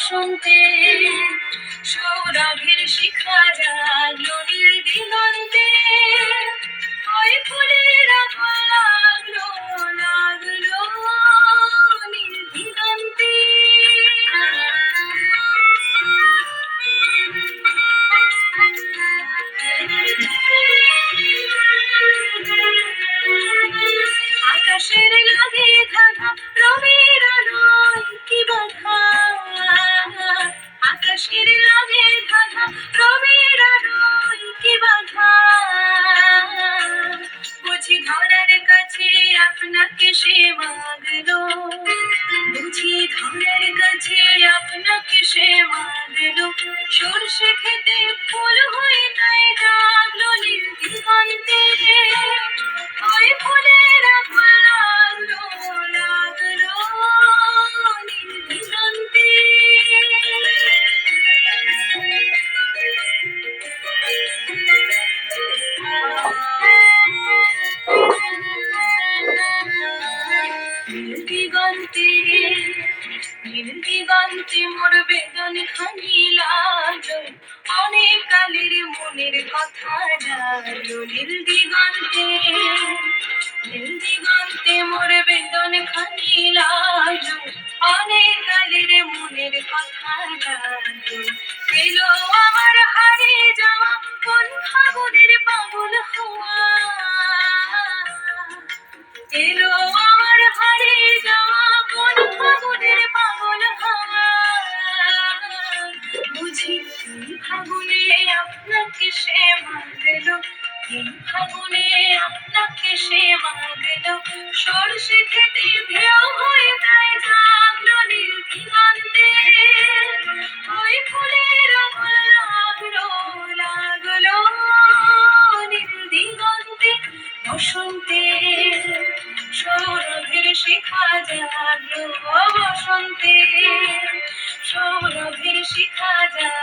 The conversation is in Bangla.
বসন্তে সৌরভের শিখা জাগলো নীল দিগন্তে, ওই ফুলের আগুন লাগলো লাগলো নীল দিগন্তে। আকাশের লাগে ধাঁধা রবির আলোয় কি বাধা, আকাশের লাগে ধাঁধা রবির আলোয় কি বাধা, বুঝি ধরার কাছে আপনাকে সে মাগলো, বুঝি ধরার কাছে আপনাকে সে মাগলো, সরষে খেতে ফুল হয়ে তাই জাগলো নীল দিগন্তে, ওই ফুলের আগুন লাগলো লাগলো নীল দিগন্তে। নীল দিগন্তে নীল দিগন্তে মোর বেদন খানি লাগলো, অনেক কালের মনের কথা জাগলো নীল দিগন্তে, নীল দিগন্তে মোর বেদন খানি লাগলো, অনেক কালের মনের কথা জাগলো। এলো আমার হারিয়ে যাওয়া কোন ফাগুনের পাগল হওয়া, এলো আমার হারিয়ে যাওয়া কোন ফাগুনের পাগল হওয়া, বুঝি এই ফাগুনে আপনাকে সে মাগলো, এই ফাগুনে আপনাকে সে মাগলো, সরষে খেতে ঢেউ হয়ে তাই জাগলো নীল দিগন্তে, ওই ফুলের আগুন লাগলো লাগলো নীল দিগন্তে। বসন্তে সৌরভের শিখা জাগলো, বসন্তে সৌরভের শিখা জাগলো।